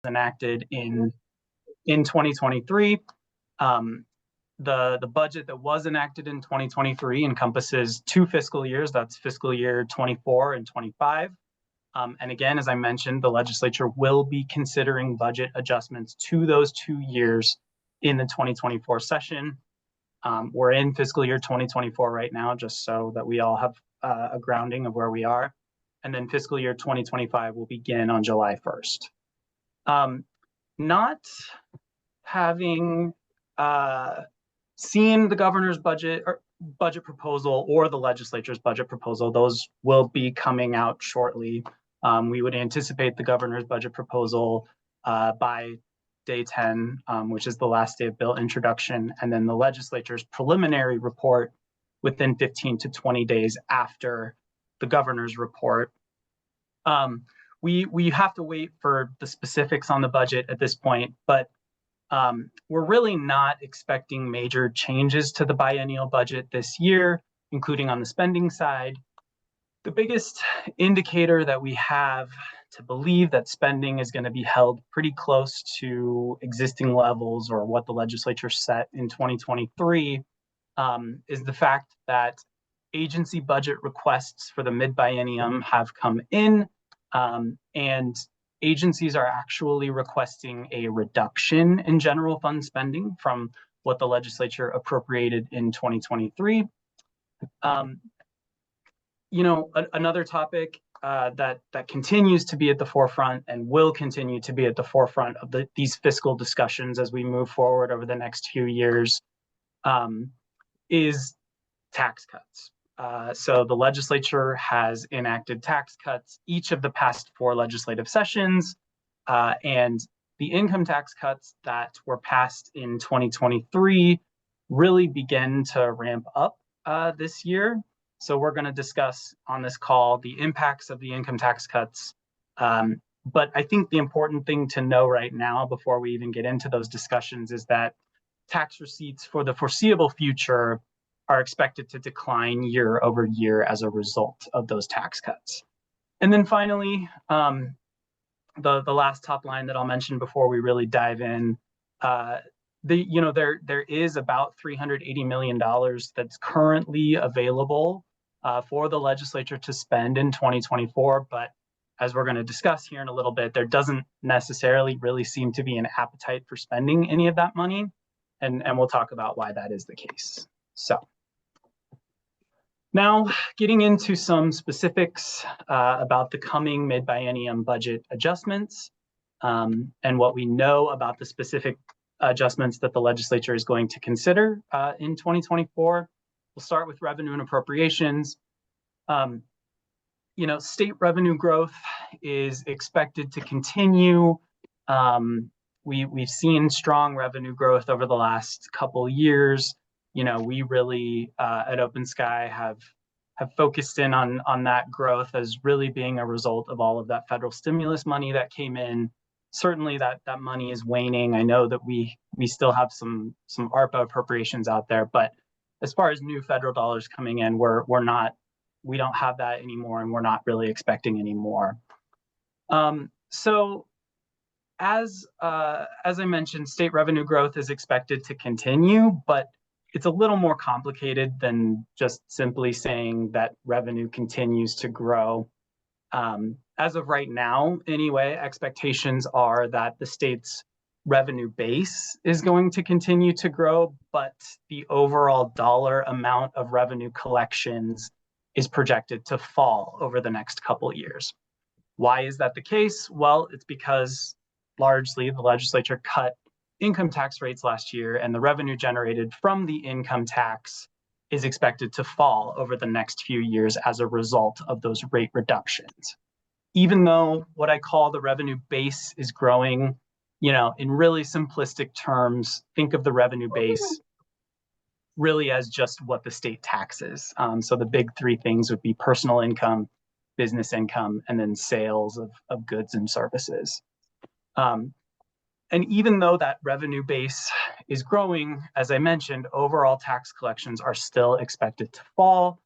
enacted in 2023. The budget that was enacted in 2023 encompasses 2 fiscal years. That's fiscal year 24 and 25. And again, as I mentioned, the legislature will be considering budget adjustments to those 2 years in the 2024 session. We're in fiscal year 2024 right now, just so that we all have a grounding of where we are. And then fiscal year 2025 will begin on July 1st. Not having seen the governor's budget proposal or the legislature's budget proposal, those will be coming out shortly. We would anticipate the governor's budget proposal by day 10, which is the last day of bill introduction, and then the legislature's preliminary report within 15 to 20 days after the governor's report. We have to wait for the specifics on the budget at this point, but we're really not expecting major changes to the biennial budget this year, including on the spending side. The biggest indicator that we have to believe that spending is going to be held pretty close to existing levels or what the legislature set in 2023 is the fact that agency budget requests for the mid-biennium have come in, and agencies are actually requesting a reduction in general fund spending from what the legislature appropriated in 2023. Another topic that continues to be at the forefront and will continue to be at the forefront of these fiscal discussions as we move forward over the next few years is tax cuts. So the legislature has enacted tax cuts each of the past 4 legislative sessions, and the income tax cuts that were passed in 2023 really begin to ramp up this year. So we're going to discuss on this call the impacts of the income tax cuts. But I think the important thing to know right now before we even get into those discussions is that tax receipts for the foreseeable future are expected to decline year over year as a result of those tax cuts. And then finally, the last top line that I'll mention before we really dive in, there is about $380 million that's currently available for the legislature to spend in 2024, but as we're going to discuss here in a little bit, there doesn't necessarily really seem to be an appetite for spending any of that money, and we'll talk about why that is the case. So now getting into some specifics about the coming mid-biennium budget adjustments and what we know about the specific adjustments that the legislature is going to consider in 2024. We'll start with revenue and appropriations. State revenue growth is expected to continue. We've seen strong revenue growth over the last couple years. We really at OpenSky have focused in on that growth as really being a result of all of that federal stimulus money that came in. Certainly that money is waning. I know that we still have some ARPA appropriations out there, but as far as new federal dollars coming in, we don't have that anymore, and we're not really expecting any more. So as I mentioned, state revenue growth is expected to continue, but it's a little more complicated than just simply saying that revenue continues to grow. As of right now, anyway, expectations are that the state's revenue base is going to continue to grow, but the overall dollar amount of revenue collections is projected to fall over the next couple years. Why is that the case? Well, it's because largely the legislature cut income tax rates last year, and the revenue generated from the income tax is expected to fall over the next few years as a result of those rate reductions. Even though what I call the revenue base is growing, in really simplistic terms, think of the revenue base really as just what the state taxes. So the big 3 things would be personal income, business income, and then sales of goods and services. And even though that revenue base is growing, as I mentioned, overall tax collections are still expected to fall.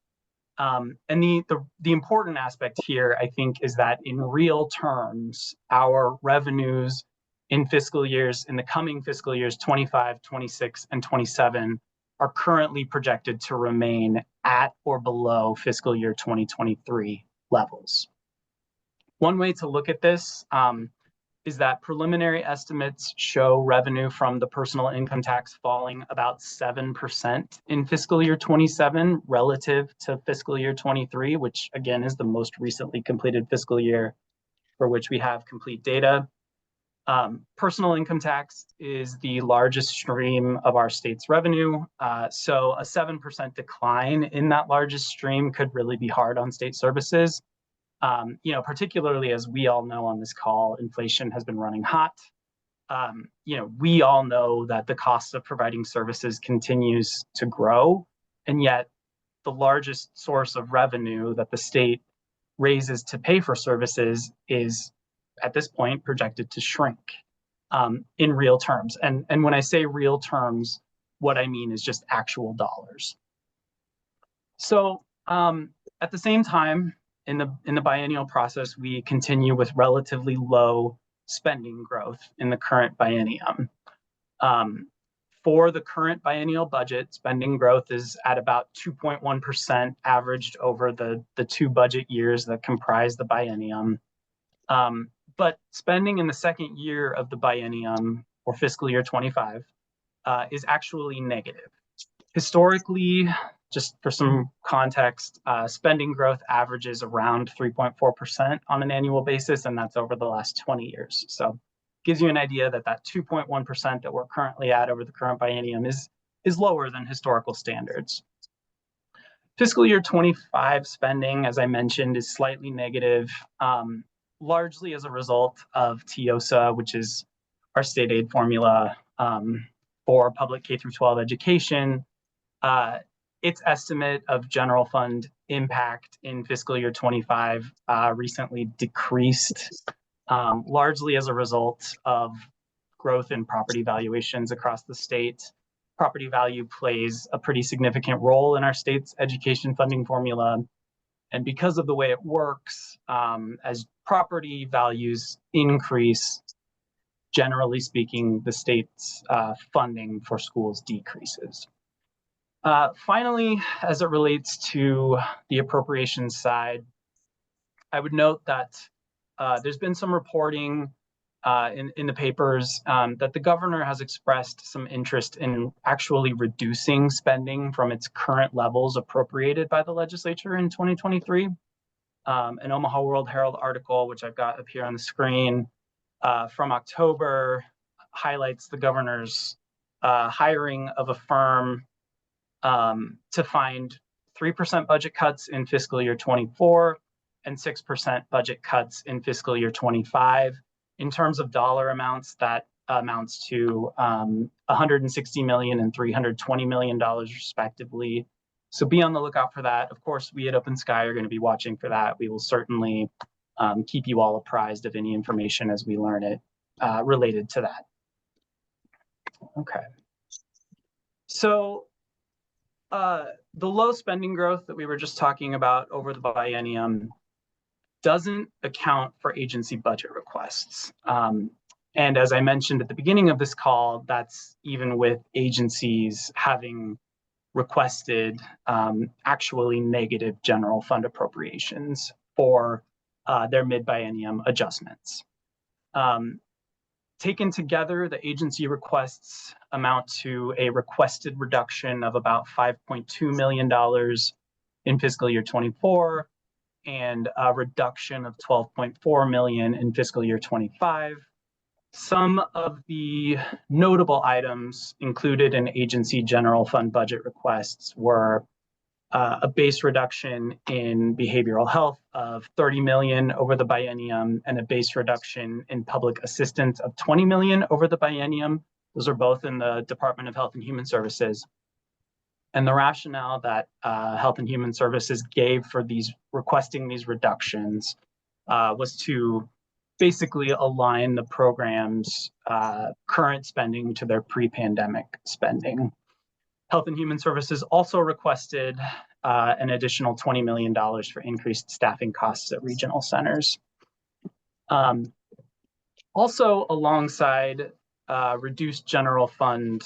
And the important aspect here, I think, is that in real terms, our revenues in the coming fiscal years 25, 26, and 27 are currently projected to remain at or below fiscal year 2023 levels. One way to look at this is that preliminary estimates show revenue from the personal income tax falling about 7% in fiscal year 27 relative to fiscal year 23, which again is the most recently completed fiscal year for which we have complete data. Personal income tax is the largest stream of our state's revenue, so a 7% decline in that largest stream could really be hard on state services. Particularly as we all know on this call, inflation has been running hot. We all know that the cost of providing services continues to grow, and yet the largest source of revenue that the state raises to pay for services is, at this point, projected to shrink in real terms. And when I say real terms, what I mean is just actual dollars. So at the same time, in the biennial process, we continue with relatively low spending growth in the current biennium. For the current biennial budget, spending growth is at about 2.1% averaged over the two budget years that comprise the biennium. But spending in the second year of the biennium, or fiscal year 25, is actually negative. Historically, just for some context, spending growth averages around 3.4% on an annual basis, and that's over the last 20 years. So it gives you an idea that 2.1% that we're currently at over the current biennium is lower than historical standards. Fiscal year 25 spending, as I mentioned, is slightly negative, largely as a result of TIOSA, which is our state aid formula for public K-12 education. Its estimate of general fund impact in fiscal year 25 recently decreased, largely as a result of growth in property valuations across the state. Property value plays a pretty significant role in our state's education funding formula. And because of the way it works, as property values increase, generally speaking, the state's funding for schools decreases. Finally, as it relates to the appropriations side, I would note that there's been some reporting in the papers that the governor has expressed some interest in actually reducing spending from its current levels appropriated by the legislature in 2023. An Omaha World Herald article, which I've got up here on the screen, from October, highlights the governor's hiring of a firm to find 3% budget cuts in fiscal year 24 and 6% budget cuts in fiscal year 25. In terms of dollar amounts, that amounts to $160 million and $320 million respectively. So be on the lookout for that. Of course, we at OpenSky are going to be watching for that. We will certainly keep you all apprised of any information as we learn it related to that. Okay. So the low spending growth that we were just talking about over the biennium doesn't account for agency budget requests. And as I mentioned at the beginning of this call, that's even with agencies having requested actually negative general fund appropriations for their mid-biennium adjustments. Taken together, the agency requests amount to a requested reduction of about $5.2 million in fiscal year 24 and a reduction of $12.4 million in fiscal year 25. Some of the notable items included in agency general fund budget requests were a base reduction in behavioral health of $30 million over the biennium and a base reduction in public assistance of $20 million over the biennium. Those are both in the Department of Health and Human Services. And the rationale that Health and Human Services gave for requesting these reductions was to basically align the program's current spending to their pre-pandemic spending. Health and Human Services also requested an additional $20 million for increased staffing costs at regional centers. Also, alongside reduced general fund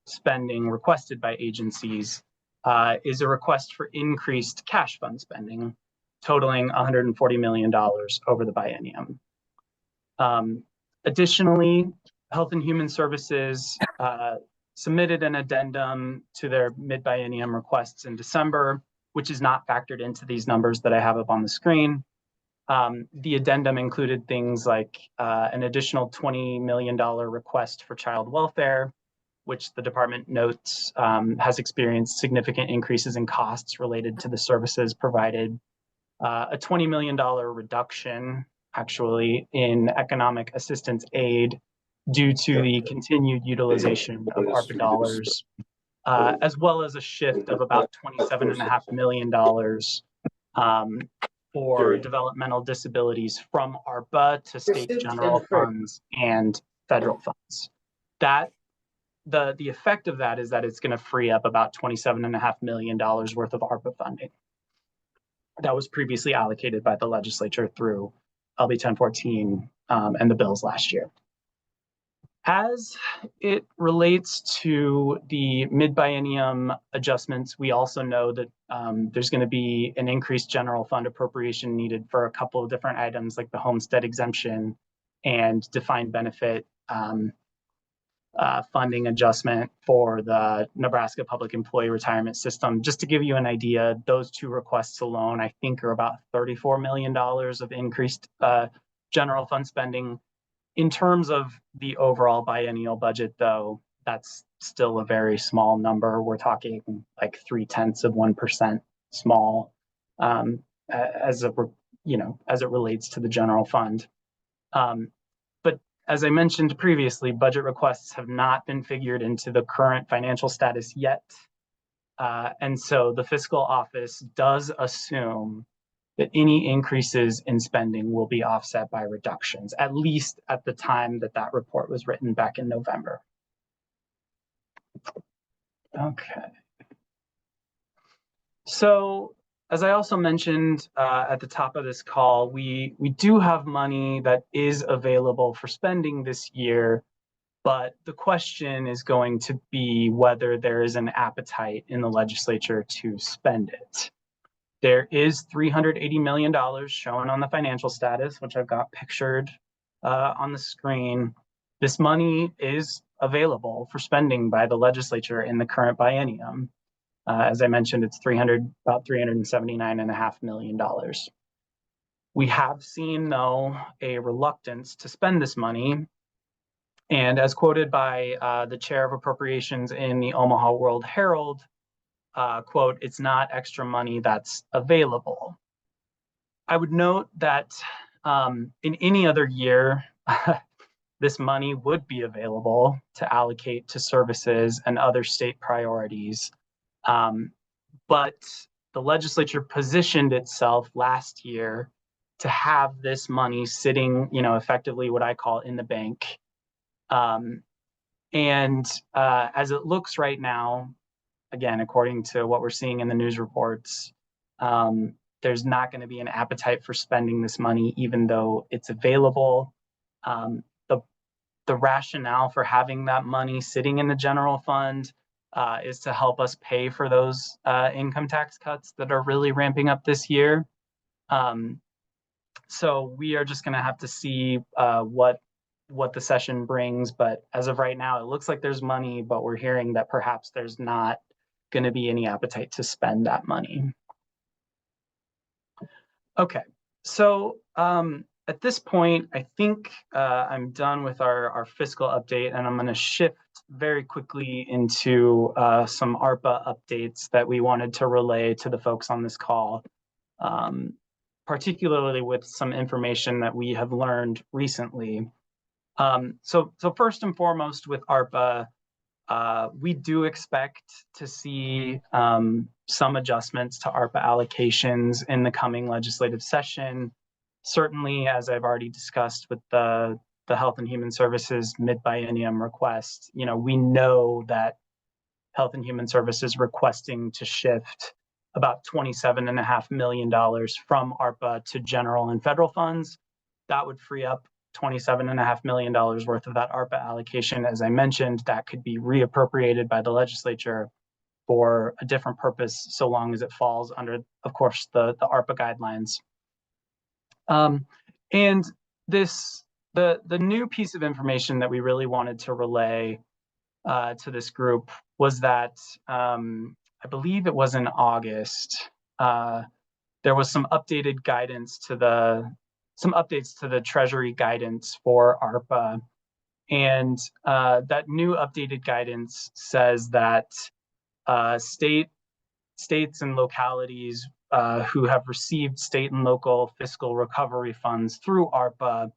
spending requested by agencies is a request for increased cash fund spending, totaling $140 million over the biennium. Additionally, Health and Human Services submitted an addendum to their mid-biennium requests in December, which is not factored into these numbers that I have up on the screen. The addendum included things like an additional $20 million request for child welfare, which the department notes has experienced significant increases in costs related to the services provided, a $20 million reduction actually in economic assistance aid due to the continued utilization of ARPA dollars, as well as a shift of about $27.5 million for developmental disabilities from ARPA to state general funds and federal funds. That the effect of that is that it's going to free up about $27.5 million worth of ARPA funding that was previously allocated by the legislature through LB 1014 and the bills last year. As it relates to the mid-biennium adjustments, we also know that there's going to be an increased general fund appropriation needed for a couple of different items like the homestead exemption and defined benefit funding adjustment for the Nebraska Public Employee Retirement System. Just to give you an idea, those two requests alone, I think, are about $34 million of increased general fund spending. In terms of the overall biennial budget, though, that's still a very small number. We're talking like 0.3% small as it relates to the general fund. But as I mentioned previously, budget requests have not been figured into the current financial status yet. And so the fiscal office does assume that any increases in spending will be offset by reductions, at least at the time that that report was written back in November. Okay. So as I also mentioned at the top of this call, we do have money that is available for spending this year, but the question is going to be whether there is an appetite in the legislature to spend it. There is $380 million shown on the financial status, which I've got pictured on the screen. This money is available for spending by the legislature in the current biennium. As I mentioned, it's about $379.5 million. We have seen, though, a reluctance to spend this money. And as quoted by the chair of appropriations in the Omaha World Herald, quote, "It's not extra money that's available." I would note that in any other year, this money would be available to allocate to services and other state priorities. But the legislature positioned itself last year to have this money sitting, effectively what I call in the bank. And as it looks right now, again, according to what we're seeing in the news reports, there's not going to be an appetite for spending this money, even though it's available. The rationale for having that money sitting in the general fund is to help us pay for those income tax cuts that are really ramping up this year. So we are just going to have to see what the session brings. But as of right now, it looks like there's money, but we're hearing that perhaps there's not going to be any appetite to spend that money. Okay, so at this point, I think I'm done with our fiscal update, and I'm going to shift very quickly into some ARPA updates that we wanted to relay to the folks on this call, particularly with some information that we have learned recently. So first and foremost with ARPA, we do expect to see some adjustments to ARPA allocations in the coming legislative session. Certainly, as I've already discussed with the Health and Human Services mid-biennium request, we know that Health and Human Services requesting to shift about $27.5 million from ARPA to general and federal funds. That would free up $27.5 million worth of that ARPA allocation, as I mentioned, that could be reappropriated by the legislature for a different purpose, so long as it falls under, of course, the ARPA guidelines. And the new piece of information that we really wanted to relay to this group was that I believe it was in August, there was some updated guidance to some updates to the Treasury guidance for ARPA. And that new updated guidance says that states and localities who have received state and local fiscal recovery funds through ARPA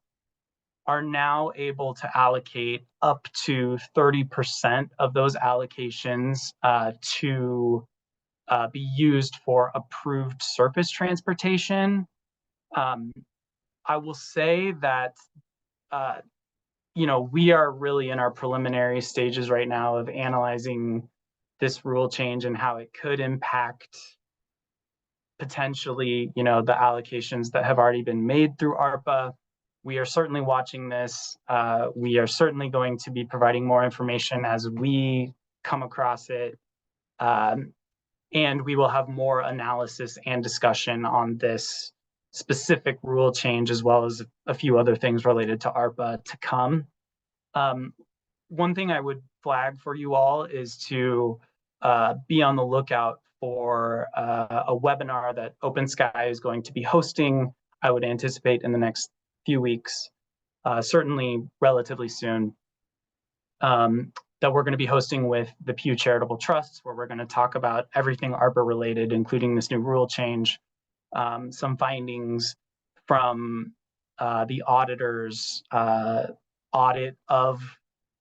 are now able to allocate up to 30% of those allocations to be used for approved surface transportation. I will say that we are really in our preliminary stages right now of analyzing this rule change and how it could impact potentially, the allocations that have already been made through ARPA. We are certainly watching this. We are certainly going to be providing more information as we come across it. And we will have more analysis and discussion on this specific rule change, as well as a few other things related to ARPA to come. One thing I would flag for you all is to be on the lookout for a webinar that OpenSky is going to be hosting, I would anticipate in the next few weeks, certainly relatively soon, that we're going to be hosting with the Pew Charitable Trusts, where we're going to talk about everything ARPA related, including this new rule change, some findings from the auditor's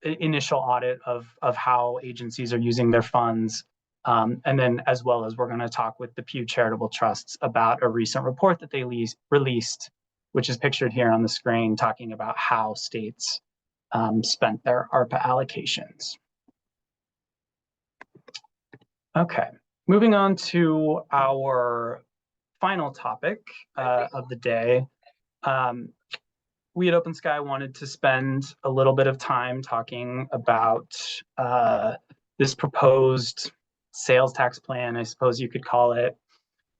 initial audit of how agencies are using their funds. And then, as well as, we're going to talk with the Pew Charitable Trusts about a recent report that they released, which is pictured here on the screen, talking about how states spent their ARPA allocations. Okay, moving on to our final topic of the day. We at OpenSky wanted to spend a little bit of time talking about this proposed sales tax plan, I suppose you could call it,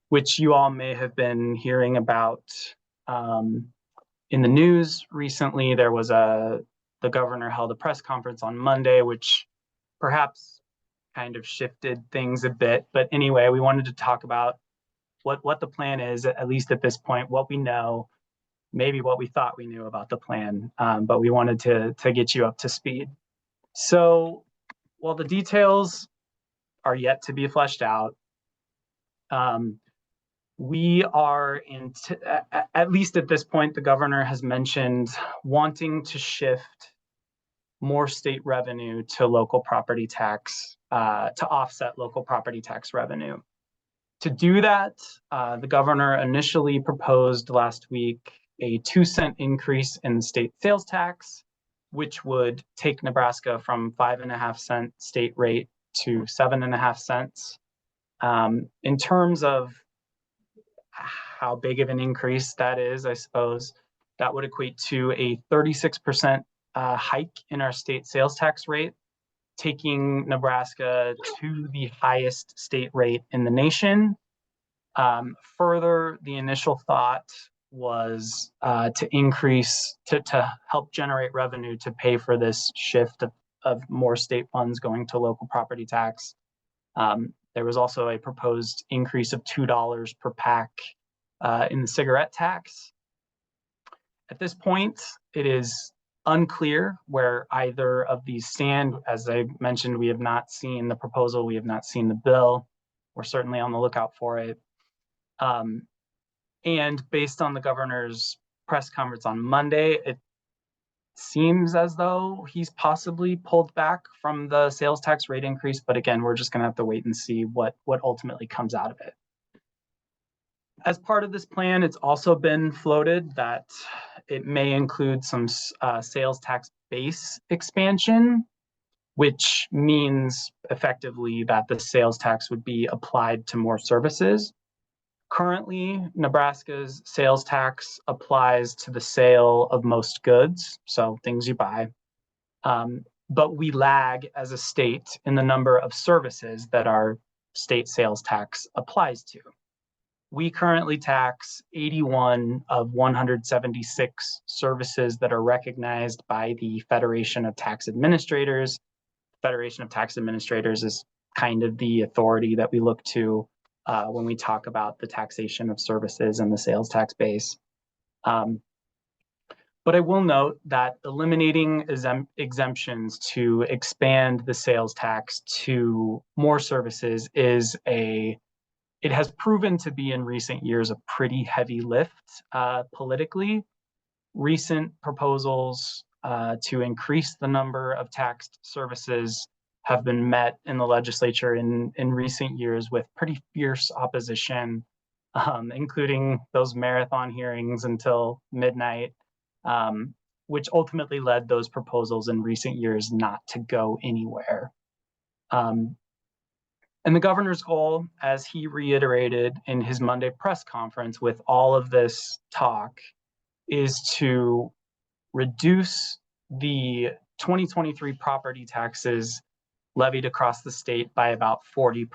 which you all may have been hearing about in the news recently. There was the governor held a press conference on Monday, which perhaps kind of shifted things a bit. But anyway, we wanted to talk about what the plan is, at least at this point, what we know, maybe what we thought we knew about the plan, but we wanted to get you up to speed. So while the details are yet to be fleshed out, we are at least at this point, the governor has mentioned wanting to shift more state revenue to local property tax, to offset local property tax revenue. To do that, the governor initially proposed last week a 2-cent increase in the state sales tax, which would take Nebraska from 5.5-cent state rate to 7.5 cents. In terms of how big of an increase that is, I suppose that would equate to a 36% hike in our state sales tax rate, taking Nebraska to the highest state rate in the nation. Further, the initial thought was to increase, to help generate revenue to pay for this shift of more state funds going to local property tax. There was also a proposed increase of $2 per pack in the cigarette tax. At this point, it is unclear where either of these stand. As I mentioned, we have not seen the proposal, we have not seen the bill. We're certainly on the lookout for it. And based on the governor's press conference on Monday, it seems as though he's possibly pulled back from the sales tax rate increase. But again, we're just going to have to wait and see what ultimately comes out of it. As part of this plan, it's also been floated that it may include some sales tax base expansion, which means effectively that the sales tax would be applied to more services. Currently, Nebraska's sales tax applies to the sale of most goods, so things you buy. But we lag as a state in the number of services that our state sales tax applies to. We currently tax 81 of 176 services that are recognized by the Federation of Tax Administrators. Federation of Tax Administrators is kind of the authority that we look to when we talk about the taxation of services and the sales tax base. But I will note that eliminating exemptions to expand the sales tax to more services it has proven to be in recent years a pretty heavy lift politically. Recent proposals to increase the number of taxed services have been met in the legislature in recent years with pretty fierce opposition, including those marathon hearings until midnight, which ultimately led those proposals in recent years not to go anywhere. And the governor's goal, as he reiterated in his Monday press conference with all of this talk, is to reduce the 2023 property taxes levied across the state by about 40%.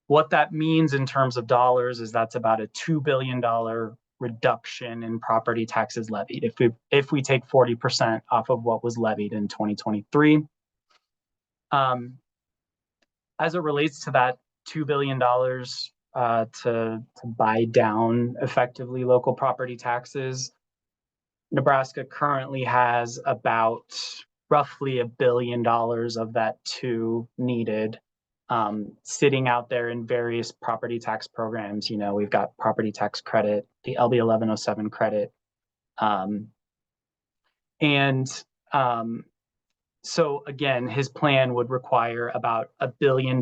What that means in terms of dollars is that's about a $2 billion reduction in property taxes levied if we take 40% off of what was levied in 2023. As it relates to that $2 billion to buy down effectively local property taxes, Nebraska currently has about roughly $1 billion of that $2 needed sitting out there in various property tax programs. You know, we've got property tax credit, the LB 1107 credit. So again, his plan would require about $1 billion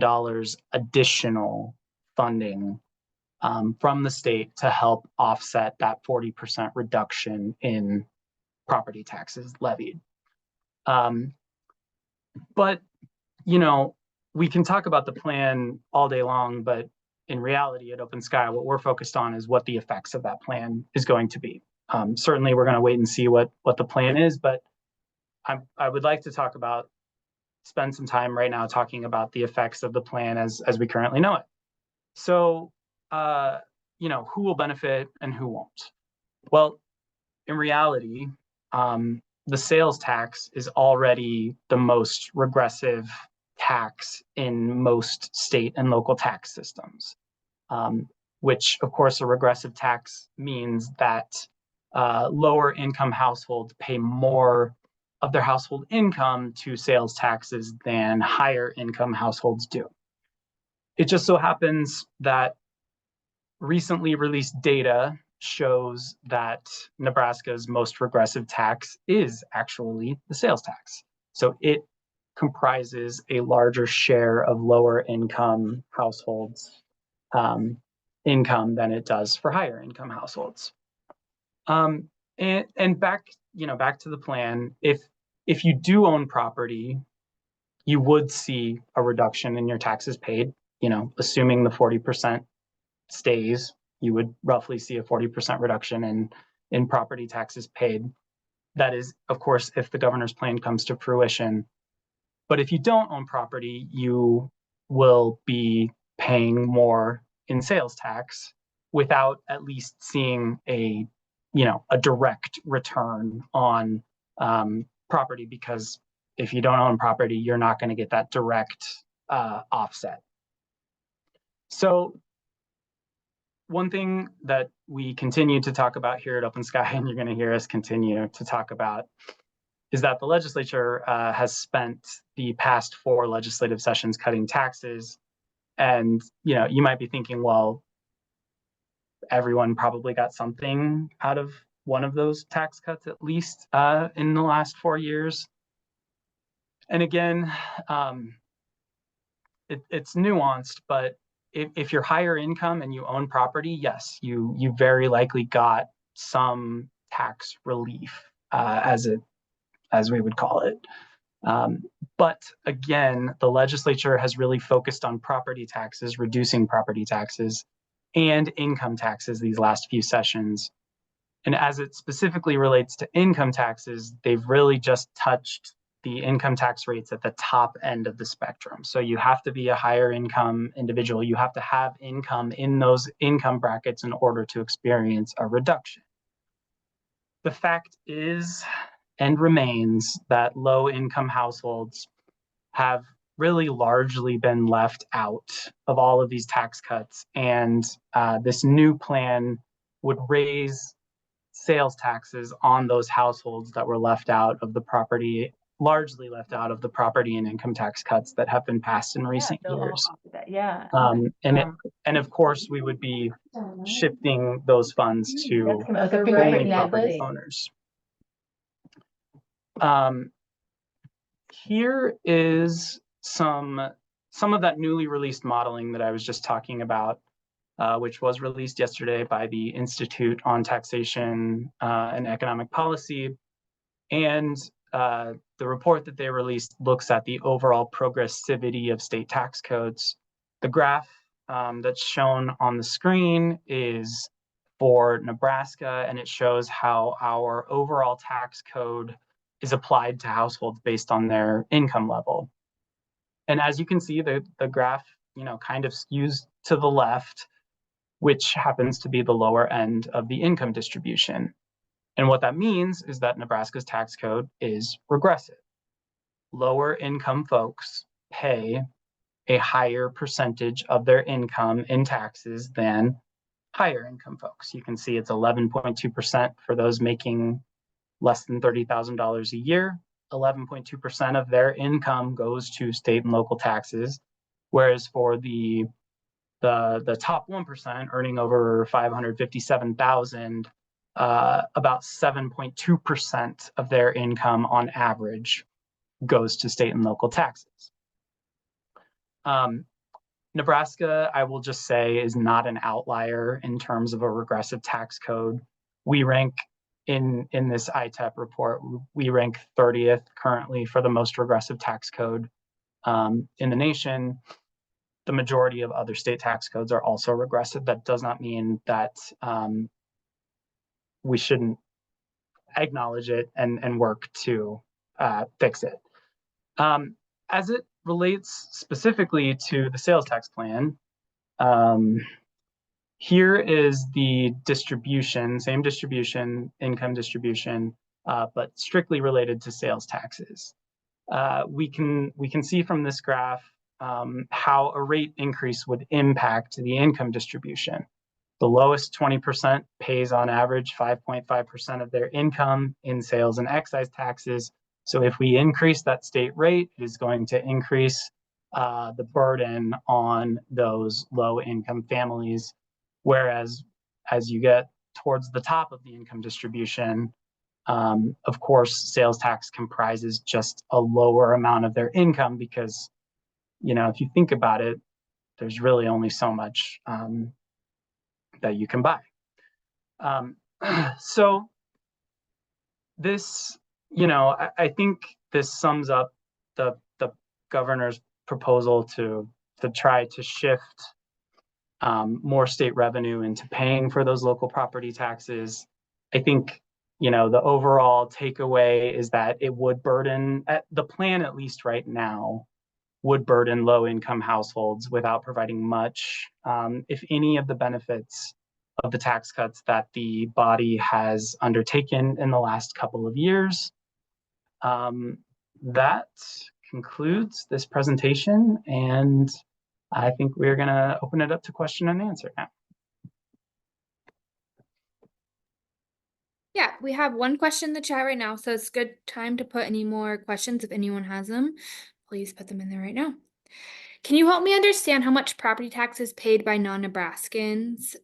additional funding from the state to help offset that 40% reduction in property taxes levied. But, you know, we can talk about the plan all day long, but in reality at OpenSky, what we're focused on is what the effects of that plan is going to be. Certainly, we're going to wait and see what the plan is, but I would like to spend some time right now talking about the effects of the plan as we currently know it. So, you know, who will benefit and who won't? Well, in reality, the sales tax is already the most regressive tax in most state and local tax systems, which, of course, a regressive tax means that lower income households pay more of their household income to sales taxes than higher income households do. It just so happens that recently released data shows that Nebraska's most regressive tax is actually the sales tax. So it comprises a larger share of lower income households' income than it does for higher income households. And back to the plan, if you do own property, you would see a reduction in your taxes paid. You know, assuming the 40% stays, you would roughly see a 40% reduction in property taxes paid. That is, of course, if the governor's plan comes to fruition. But if you don't own property, you will be paying more in sales tax without at least seeing a direct return on property, because if you don't own property, you're not going to get that direct offset. So one thing that we continue to talk about here at OpenSky, and you're going to hear us continue to talk about, is that the legislature has spent the past 4 legislative sessions cutting taxes. And, you know, you might be thinking, well, everyone probably got something out of one of those tax cuts, at least in the last 4 years. And again, it's nuanced, but if you're higher income and you own property, yes, you very likely got some tax relief, as we would call it. But again, the legislature has really focused on property taxes, reducing property taxes, and income taxes these last few sessions. And as it specifically relates to income taxes, they've really just touched the income tax rates at the top end of the spectrum. So you have to be a higher income individual. You have to have income in those income brackets in order to experience a reduction. The fact is and remains that low income households have really largely been left out of all of these tax cuts. And this new plan would raise sales taxes on those households that were left out of the property, largely left out of the property and income tax cuts that have been passed in recent years. And of course, we would be shifting those funds to only property owners. Here is some of that newly released modeling that I was just talking about, which was released yesterday by the Institute on Taxation and Economic Policy. And the report that they released looks at the overall progressivity of state tax codes. The graph that's shown on the screen is for Nebraska, and it shows how our overall tax code is applied to households based on their income level. And as you can see, the graph, kind of skews to the left, which happens to be the lower end of the income distribution. And what that means is that Nebraska's tax code is regressive. Lower income folks pay a higher percentage of their income in taxes than higher income folks. You can see it's 11.2% for those making less than $30,000 a year. 11.2% of their income goes to state and local taxes, whereas for the top 1% earning over $557,000, about 7.2% of their income on average goes to state and local taxes. Nebraska, I will just say, is not an outlier in terms of a regressive tax code. We rank in this ITEP report, we rank 30th currently for the most regressive tax code in the nation. The majority of other state tax codes are also regressive. That does not mean that we shouldn't acknowledge it and work to fix it. As it relates specifically to the sales tax plan, here is the distribution, same distribution, income distribution, but strictly related to sales taxes. We can see from this graph how a rate increase would impact the income distribution. The lowest 20% pays on average 5.5% of their income in sales and excise taxes. So if we increase that state rate, it is going to increase the burden on those low income families. Whereas as you get towards the top of the income distribution, of course, sales tax comprises just a lower amount of their income because, if you think about it, there's really only so much that you can buy. So this, I think this sums up the governor's proposal to try to shift more state revenue into paying for those local property taxes. I think, the overall takeaway is that it would burden, the plan at least right now, would burden low-income households without providing much, if any, of the benefits of the tax cuts that the body has undertaken in the last couple of years. That concludes this presentation, and I think we're going to open it up to question and answer now. Yeah, we have one question in the chat right now, so it's a good time to put any more questions if anyone has them. Please put them in there right now. Can you help me understand how much property tax is paid by non-Nebraskans?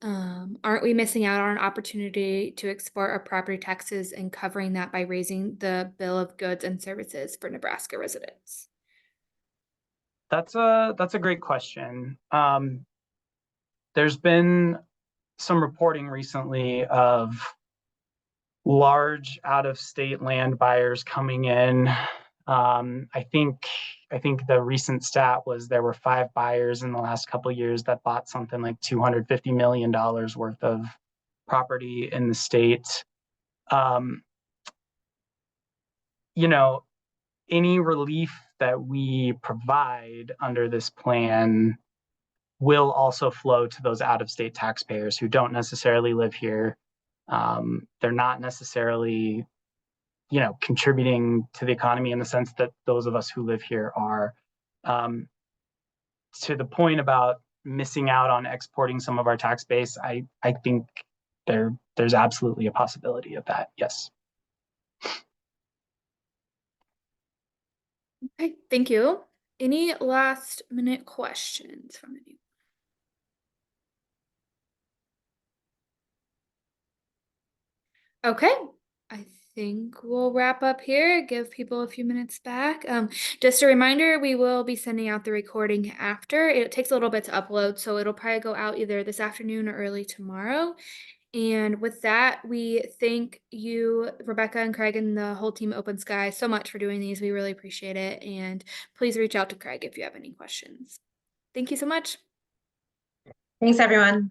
Aren't we missing out on an opportunity to export our property taxes and covering that by raising the bill of goods and services for Nebraska residents? That's a great question. There's been some reporting recently of large out-of-state land buyers coming in. I think I think the recent stat was there were 5 buyers in the last couple of years that bought something like $250 million worth of property in the state. You know, any relief that we provide under this plan will also flow to those out-of-state taxpayers who don't necessarily live here. They're not necessarily, contributing to the economy in the sense that those of us who live here are. To the point about missing out on exporting some of our tax base, I think there's absolutely a possibility of that. Yes. Okay, thank you. Any last minute questions from anyone? Okay, I think we'll wrap up here, give people a few minutes back. Just a reminder, we will be sending out the recording after. It takes a little bit to upload, so it'll probably go out either this afternoon or early tomorrow. And with that, we thank you, Rebecca and Craig and the whole team at OpenSky so much for doing these. We really appreciate it. And please reach out to Craig if you have any questions. Thank you so much. Thanks, everyone.